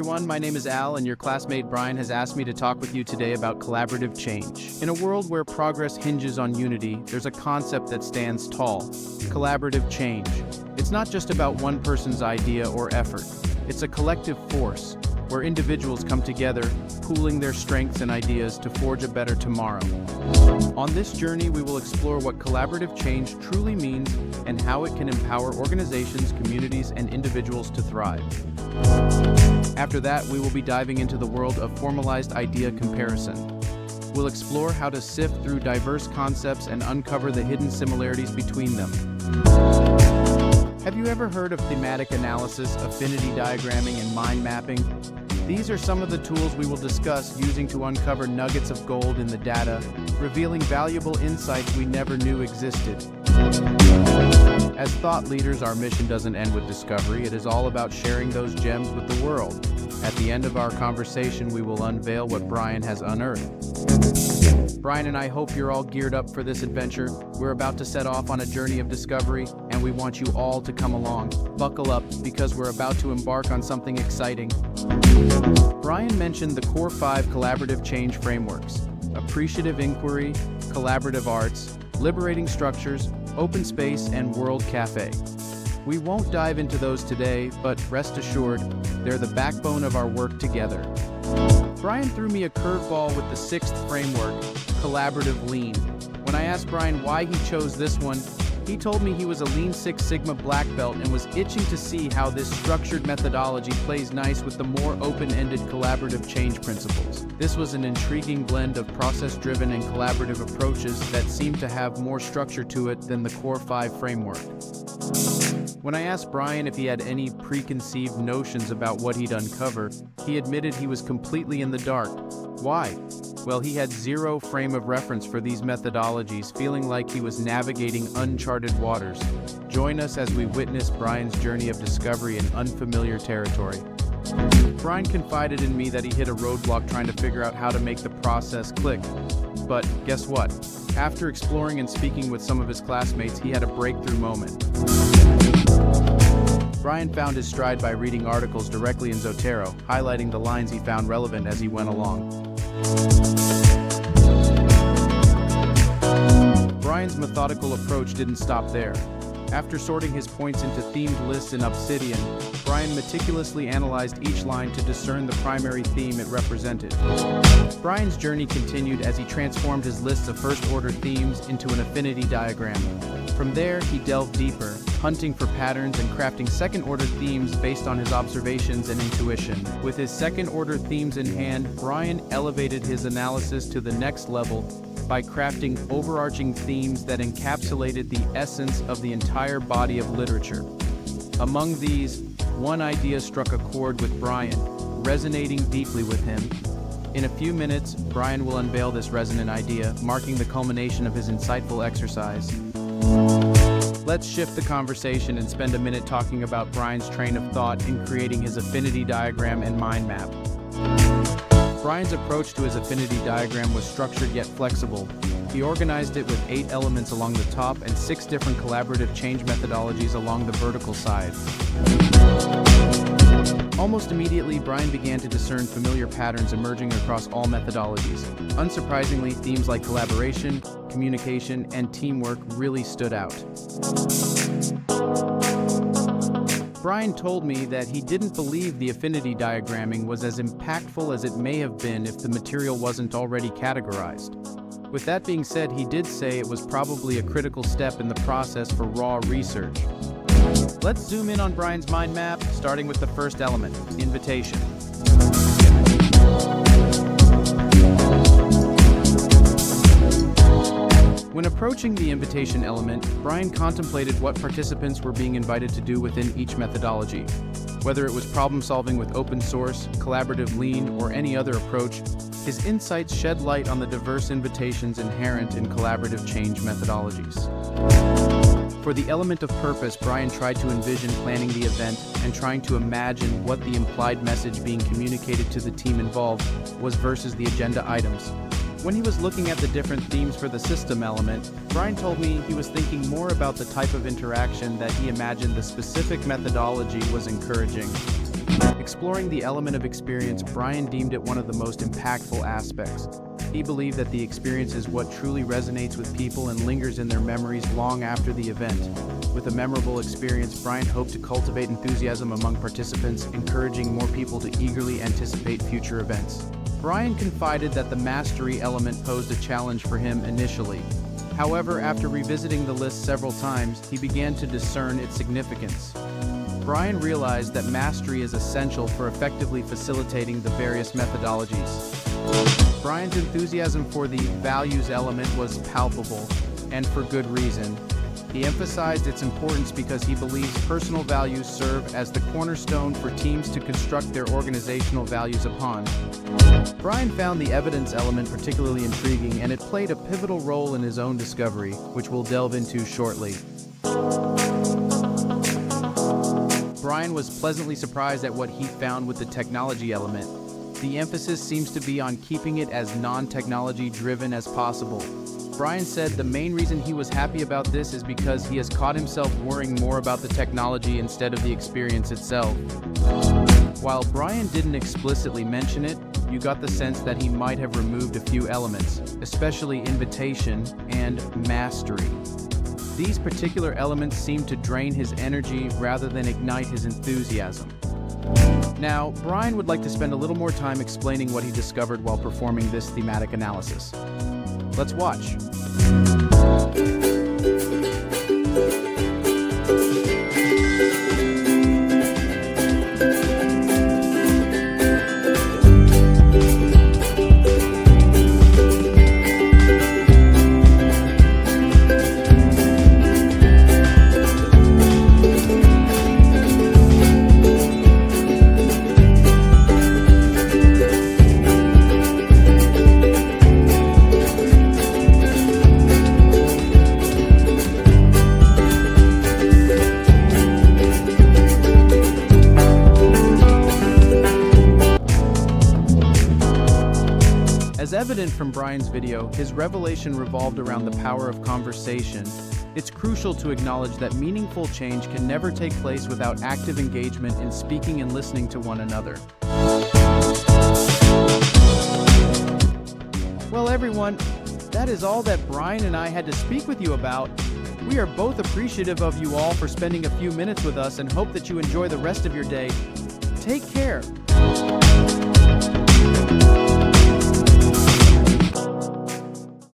everyone, my name is Al, and your classmate Brian has asked me to talk with you today about collaborative change. In a world where progress hinges on unity, there's a concept that stands tall: collaborative change. It's not just about one person's idea or effort. It's a collective force, where individuals come together, pooling their strengths and ideas to forge a better tomorrow. On this journey, we will explore what collaborative change truly means and how it can empower organizations, communities, and individuals to thrive. After that, we will be diving into the world of formalized idea comparison. We'll explore how to sift through diverse concepts and uncover the hidden similarities between them. Have you ever heard of thematic analysis, affinity diagramming, and mind mapping? These are some of the tools we will discuss using to uncover nuggets of gold in the data, revealing valuable insights we never knew existed. As thought leaders, our mission doesn't end with discovery. It is all about sharing those gems with the world. At the end of our conversation, we will unveil what Brian has unearthed. Brian and I hope you're all geared up for this adventure. We're about to set off on a journey of discovery, and we want you all to come along. Buckle up, because we're about to embark on something exciting. Brian mentioned the core 5 collaborative change frameworks: appreciative inquiry, collaborative arts, liberating structures, open space, and world cafe. We won't dive into those today, but rest assured, they're the backbone of our work together. Brian threw me a curveball with the 6th framework, collaborative lean. When I asked Brian why he chose this one, he told me he was a Lean Six Sigma black belt and was itching to see how this structured methodology plays nice with the more open-ended collaborative change principles. This was an intriguing blend of process-driven and collaborative approaches that seemed to have more structure to it than the core 5 framework. When I asked Brian if he had any preconceived notions about what he'd uncover, he admitted he was completely in the dark. Why? Well, he had zero frame of reference for these methodologies, feeling like he was navigating uncharted waters. Join us as we witness Brian's journey of discovery in unfamiliar territory. Brian confided in me that he hit a roadblock trying to figure out how to make the process click. But guess what? After exploring and speaking with some of his classmates, he had a breakthrough moment. Brian found his stride by reading articles directly in Zotero, highlighting the lines he found relevant as he went along. Brian's methodical approach didn't stop there. After sorting his points into themed lists in Obsidian, Brian meticulously analyzed each line to discern the primary theme it represented. Brian's journey continued as he transformed his list of first-order themes into an affinity diagram. From there, he delved deeper, hunting for patterns and crafting second-order themes based on his observations and intuition. With his second-order themes in hand, Brian elevated his analysis to the next level by crafting overarching themes that encapsulated the essence of the entire body of literature. Among these, one idea struck a chord with Brian, resonating deeply with him. In a few minutes, Brian will unveil this resonant idea, marking the culmination of his insightful exercise. Let's shift the conversation and spend a minute talking about Brian's train of thought in creating his affinity diagram and mind map. Brian's approach to his affinity diagram was structured yet flexible. He organized it with 8 elements along the top and 6 different collaborative change methodologies along the vertical side. Almost immediately, Brian began to discern familiar patterns emerging across all methodologies. Unsurprisingly, themes like collaboration, communication, and teamwork really stood out. Brian told me that he didn't believe the affinity diagramming was as impactful as it may have been if the material wasn't already categorized. With that being said, he did say it was probably a critical step in the process for raw research. Let's zoom in on Brian's mind map, starting with the first element, invitation. When approaching the invitation element, Brian contemplated what participants were being invited to do within each methodology. Whether it was problem-solving with open source, collaborative lean, or any other approach, his insights shed light on the diverse invitations inherent in collaborative change methodologies. For the element of purpose, Brian tried to envision planning the event and trying to imagine what the implied message being communicated to the team involved was versus the agenda items. When he was looking at the different themes for the system element, Brian told me he was thinking more about the type of interaction that he imagined the specific methodology was encouraging. Exploring the element of experience, Brian deemed it one of the most impactful aspects. He believed that the experience is what truly resonates with people and lingers in their memories long after the event. With a memorable experience, Brian hoped to cultivate enthusiasm among participants, encouraging more people to eagerly anticipate future events. Brian confided that the mastery element posed a challenge for him initially. However, after revisiting the list several times, he began to discern its significance. Brian realized that mastery is essential for effectively facilitating the various methodologies. Brian's enthusiasm for the values element was palpable, and for good reason. He emphasized its importance because he believes personal values serve as the cornerstone for teams to construct their organizational values upon. Brian found the evidence element particularly intriguing, and it played a pivotal role in his own discovery, which we'll delve into shortly. Brian was pleasantly surprised at what he found with the technology element. The emphasis seems to be on keeping it as non-technology driven as possible. Brian said the main reason he was happy about this is because he has caught himself worrying more about the technology instead of the experience itself. While Brian didn't explicitly mention it, you got the sense that he might have removed a few elements, especially invitation and mastery. These particular elements seem to drain his energy rather than ignite his enthusiasm. Now, Brian would like to spend a little more time explaining what he discovered while performing this thematic analysis. Let's watch. As evident from Brian's video, his revelation revolved around the power of conversation. It's crucial to acknowledge that meaningful change can never take place without active engagement in speaking and listening to one another. Well, everyone, that is all that Brian and I had to speak with you about. We are both appreciative of you all for spending a few minutes with us and hope that you enjoy the rest of your day. Take care.